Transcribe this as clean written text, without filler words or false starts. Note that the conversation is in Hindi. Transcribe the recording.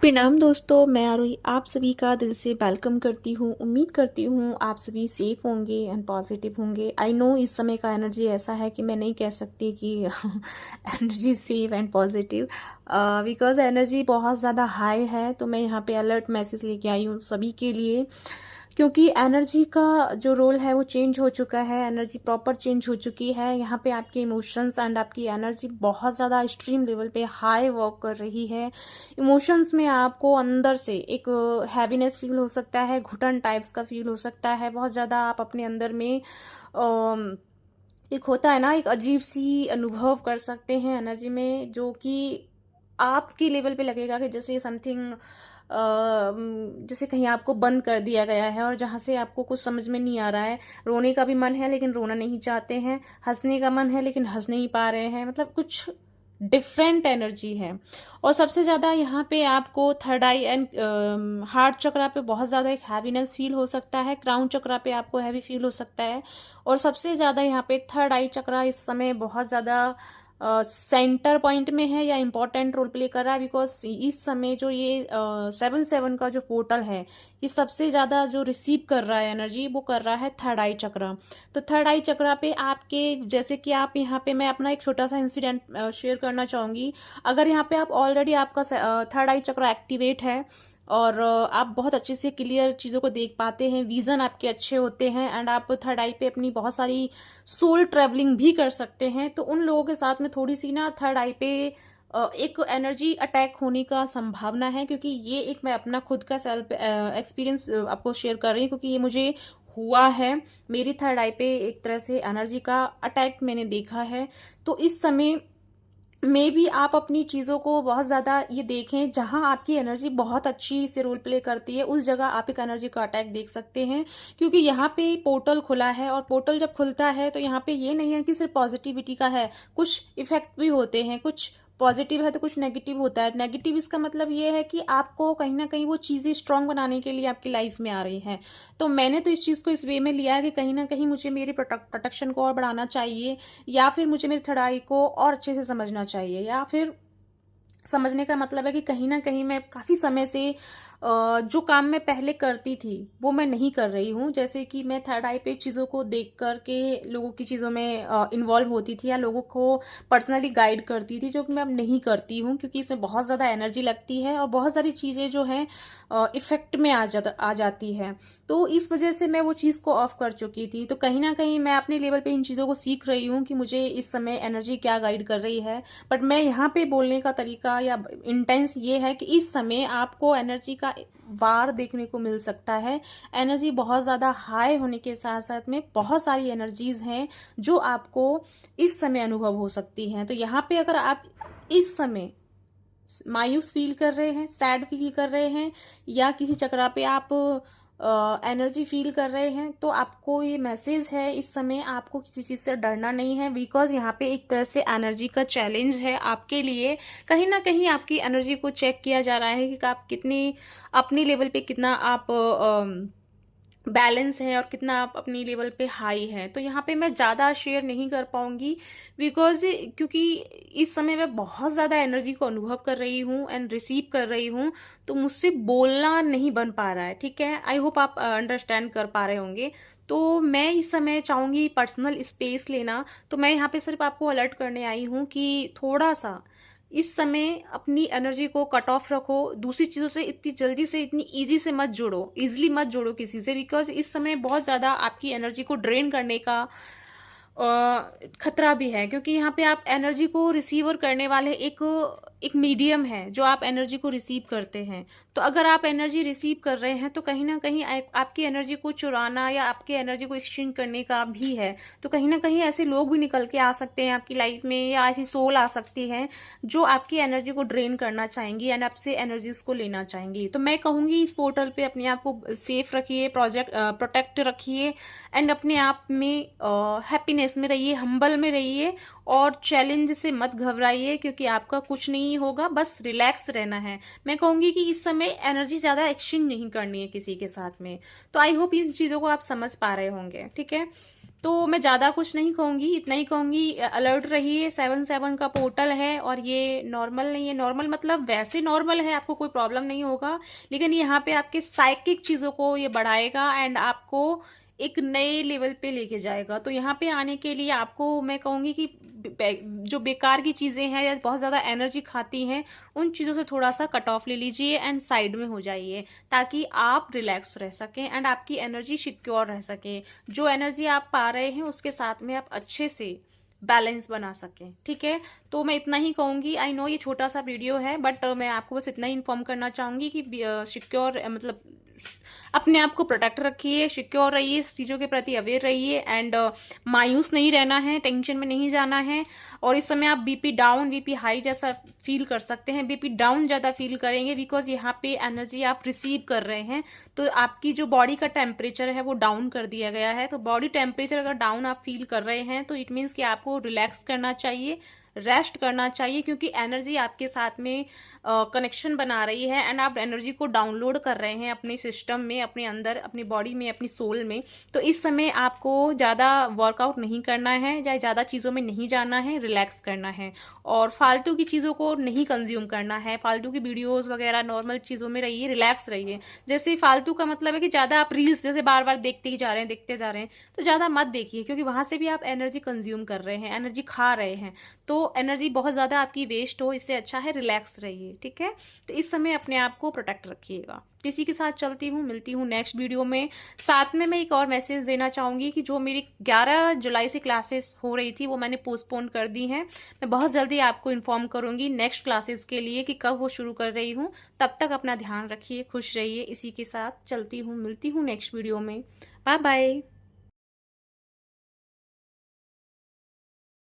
प्रणाम दोस्तों, मैं आरोही आप सभी का दिल से वेलकम करती हूँ। उम्मीद करती हूँ आप सभी सेफ होंगे एंड पॉजिटिव होंगे। आई नो इस समय का एनर्जी ऐसा है कि मैं नहीं कह सकती कि energy safe and positive, because energy बहुत ज़्यादा हाई है। तो मैं यहाँ पे अलर्ट मैसेज लेके आई हूँ सभी के लिए, क्योंकि एनर्जी का जो रोल है वो चेंज हो चुका है। एनर्जी प्रॉपर चेंज हो चुकी है। यहाँ पे आपके इमोशंस एंड आपकी एनर्जी बहुत ज़्यादा एक्सट्रीम लेवल पे हाई वर्क कर रही है। इमोशंस में आपको अंदर से एक हैवीनेस फील हो सकता है, घुटन टाइप्स का फील हो सकता है। बहुत ज़्यादा आप अपने अंदर में एक होता है ना, एक अजीब सी अनुभव कर सकते हैं एनर्जी में, जो कि आपके लेवल पे लगेगा कि जैसे समथिंग जैसे कहीं आपको बंद कर दिया गया है और जहाँ से आपको कुछ समझ में नहीं आ रहा है। रोने का भी मन है लेकिन रोना नहीं चाहते हैं, हंसने का मन है लेकिन हंस नहीं पा रहे हैं। मतलब कुछ डिफरेंट एनर्जी है। और सबसे ज़्यादा यहाँ पे आपको थर्ड आई एंड हार्ट चक्रा पे बहुत ज़्यादा एक हैवीनेस फील हो सकता है। क्राउन चक्रा पे आपको हैवी फील हो सकता है। और सबसे ज़्यादा यहाँ पे थर्ड आई चक्रा इस समय बहुत ज़्यादा सेंटर पॉइंट में है या इम्पोर्टेंट रोल प्ले कर रहा है। बिकॉज इस समय जो ये 7-7 का जो पोर्टल है, ये सबसे ज़्यादा जो रिसीव कर रहा है एनर्जी, वो कर रहा है थर्ड आई चक्रा। तो थर्ड आई चक्रा पे आपके, जैसे कि आप यहाँ पे, मैं अपना एक छोटा सा इंसिडेंट शेयर करना चाहूँगी। अगर यहाँ पे आप ऑलरेडी आपका थर्ड आई चक्रा एक्टिवेट है और आप बहुत अच्छे से क्लियर चीज़ों को देख पाते हैं, विज़न आपके अच्छे होते हैं एंड आप थर्ड आई पे अपनी बहुत सारी सोल ट्रैवलिंग भी कर सकते हैं, तो उन लोगों के साथ में थोड़ी सी ना थर्ड आई पे एक एनर्जी अटैक होने का संभावना है। क्योंकि ये एक मैं अपना खुद का सेल्फ एक्सपीरियंस आपको शेयर कर रही हूँ, क्योंकि ये मुझे हुआ है। मेरी थर्ड आई पे एक तरह से एनर्जी का अटैक मैंने देखा है। तो इस समय मे भी आप अपनी चीज़ों को बहुत ज़्यादा ये देखें, जहाँ आपकी एनर्जी बहुत अच्छी से रोल प्ले करती है उस जगह आप एक एनर्जी का अटैक देख सकते हैं। क्योंकि यहाँ पे पोर्टल खुला है और पोर्टल जब खुलता है तो यहाँ पे ये नहीं है कि सिर्फ पॉजिटिविटी का है, कुछ इफेक्ट भी होते हैं। कुछ पॉजिटिव है तो कुछ नेगेटिव होता है। नेगेटिव इसका मतलब ये है कि आपको कहीं ना कहीं वो चीज़ें स्ट्रांग बनाने के लिए आपकी लाइफ में आ रही हैं। तो मैंने तो इस चीज़ को इस वे में लिया है कि कहीं ना कहीं मुझे मेरी प्रोटेक्शन को और बढ़ाना चाहिए, या फिर मुझे मेरी थड़ाई को और अच्छे से समझना चाहिए। या फिर समझने का मतलब है कि कहीं ना कहीं मैं काफ़ी समय से जो काम मैं पहले करती थी वो मैं नहीं कर रही हूँ। जैसे कि मैं थर्ड आई पे चीज़ों को देख कर के लोगों की चीज़ों में इन्वॉल्व होती थी या लोगों को पर्सनली गाइड करती थी, जो कि मैं अब नहीं करती हूँ। क्योंकि इसमें बहुत ज़्यादा एनर्जी लगती है और बहुत सारी चीज़ें जो हैं इफेक्ट में आ जाती है। तो इस वजह से मैं वो चीज़ को ऑफ कर चुकी थी। तो कहीं ना कहीं मैं अपने लेवल पे इन चीज़ों को सीख रही हूँ कि मुझे इस समय एनर्जी क्या गाइड कर रही है। बट मैं यहाँ पे बोलने का तरीका या इंटेंस ये है कि इस समय आपको एनर्जी का वार देखने को मिल सकता है। एनर्जी बहुत ज़्यादा हाई होने के साथ साथ में बहुत सारी एनर्जीज हैं जो आपको इस समय अनुभव हो सकती हैं। तो यहाँ पे अगर आप इस समय मायूस फील कर रहे हैं, सैड फील कर रहे हैं, या किसी चक्रा पे आप एनर्जी फील कर रहे हैं, तो आपको ये मैसेज है, इस समय आपको किसी चीज़ से डरना नहीं है। बिकॉज यहाँ पे एक तरह से एनर्जी का चैलेंज है आपके लिए। कहीं ना कहीं आपकी एनर्जी को चेक किया जा रहा है कि आप कितनी अपनी लेवल पे कितना आप बैलेंस है और कितना आप अपनी लेवल पे हाई है। तो यहाँ पे मैं ज़्यादा शेयर नहीं कर पाऊँगी, बिकॉज क्योंकि इस समय मैं बहुत ज़्यादा एनर्जी को अनुभव कर रही हूँ एंड रिसीव कर रही हूँ, तो मुझसे बोलना नहीं बन पा रहा है। ठीक है, आई होप आप अंडरस्टैंड कर पा रहे होंगे। तो मैं इस समय चाहूँगी पर्सनल स्पेस लेना। तो मैं यहाँ पे सिर्फ आपको अलर्ट करने आई हूँ कि थोड़ा सा इस समय अपनी एनर्जी को कट ऑफ रखो। दूसरी चीज़ों से इतनी जल्दी से, इतनी इजी से मत जुड़ो, इजीली मत जुड़ो किसी से। बिकॉज इस समय बहुत ज़्यादा आपकी एनर्जी को ड्रेन करने का खतरा भी है। क्योंकि यहाँ पे आप एनर्जी को रिसीवर करने वाले एक मीडियम है जो आप एनर्जी को रिसीव करते हैं। तो अगर आप एनर्जी रिसीव कर रहे हैं तो कहीं ना कहीं आपकी एनर्जी को चुराना या आपकी एनर्जी को एक्सचेंज करने का भी है। तो कहीं ना कहीं ऐसे लोग भी निकल के आ सकते हैं आपकी लाइफ में, या ऐसी सोल आ सकती है जो आपकी एनर्जी को ड्रेन करना चाहेंगी एंड आपसे एनर्जीज को लेना चाहेंगी। तो मैं कहूँगी इस पोर्टल पे अपने आप को सेफ रखिए, प्रोटेक्ट रखिए एंड अपने आप में हैप्पीनेस में रहिए, हम्बल में रहिए और चैलेंज से मत घबराइए। क्योंकि आपका कुछ नहीं होगा, बस रिलैक्स रहना है। मैं कहूँगी कि इस समय एनर्जी ज़्यादा एक्सचेंज नहीं करनी है किसी के साथ में। तो आई होप इन चीज़ों को आप समझ पा रहे होंगे। ठीक है, तो मैं ज़्यादा कुछ नहीं कहूँगी, इतना ही कहूँगी अलर्ट रहिए। 7/7 का पोर्टल है और ये नॉर्मल नहीं है। नॉर्मल मतलब वैसे नॉर्मल है, आपको कोई प्रॉब्लम नहीं होगा, लेकिन यहाँ पे आपके साइकिक चीज़ों को ये बढ़ाएगा एंड आपको एक नए लेवल पे लेके जाएगा। तो यहाँ पे आने के लिए आपको मैं कहूँगी कि जो बेकार की चीज़ें हैं या बहुत ज़्यादा एनर्जी खाती हैं, उन चीज़ों से थोड़ा सा कट ऑफ ले लीजिए एंड साइड में हो जाइए, ताकि आप रिलैक्स रह सकें एंड आपकी एनर्जी सिक्योर रह सके। जो एनर्जी आप पा रहे हैं उसके साथ में आप अच्छे से बैलेंस बना सकें। ठीक है, तो मैं इतना ही कहूँगी। आई नो ये छोटा सा वीडियो है, बट मैं आपको बस इतना ही इन्फॉर्म करना चाहूँगी कि सिक्योर मतलब अपने आप को प्रोटेक्ट रखिए, सिक्योर रहिए, चीज़ों के प्रति अवेयर रहिए एंड मायूस नहीं रहना है, टेंशन में नहीं जाना है। और इस समय आप बीपी डाउन बीपी हाई जैसा फील कर सकते हैं। बीपी डाउन ज़्यादा फील करेंगे बिकॉज यहाँ पे एनर्जी आप रिसीव कर रहे हैं, तो आपकी जो बॉडी का टेम्परेचर है वो डाउन कर दिया गया है। तो बॉडी टेम्परेचर अगर डाउन आप फील कर रहे हैं तो इट मीन्स कि आपको रिलैक्स करना चाहिए, रेस्ट करना चाहिए, क्योंकि एनर्जी आपके साथ में कनेक्शन बना रही है एंड आप एनर्जी को डाउनलोड कर रहे हैं अपने सिस्टम में, अपने अंदर, अपनी बॉडी में, अपनी सोल में। तो इस समय आपको ज़्यादा वर्कआउट नहीं करना है या ज़्यादा चीज़ों में नहीं जाना है, रिलैक्स करना है और फालतू की चीज़ों को नहीं कंज्यूम करना है। फालतू की वीडियोज़ वगैरह नॉर्मल चीज़ों में रहिए, रिलैक्स रहिए। जैसे फालतू का मतलब है कि ज़्यादा आप रील्स जैसे बार बार देखते ही जा रहे हैं, देखते जा रहे हैं, तो ज़्यादा मत देखिए, क्योंकि वहाँ से भी आप एनर्जी कंज्यूम कर रहे हैं, एनर्जी खा रहे हैं, तो एनर्जी बहुत ज़्यादा आपकी वेस्ट हो, इससे अच्छा है रिलैक्स रहिए। ठीक है, तो इस समय अपने आप को प्रोटेक्ट रखिएगा। इसी के साथ चलती हूँ, मिलती हूँ नेक्स्ट वीडियो में। साथ में मैं एक और मैसेज देना चाहूँगी कि जो मेरी 11 जुलाई से क्लासेस हो रही थी वो मैंने पोस्टपोन कर दी हैं। मैं बहुत जल्दी आपको इन्फॉर्म करूँगी नेक्स्ट क्लासेस के लिए कि कब वो शुरू कर रही हूँ। तब तक अपना ध्यान रखिए, खुश रहिए। इसी के साथ चलती हूँ, मिलती हूँ नेक्स्ट वीडियो में। Bye bye.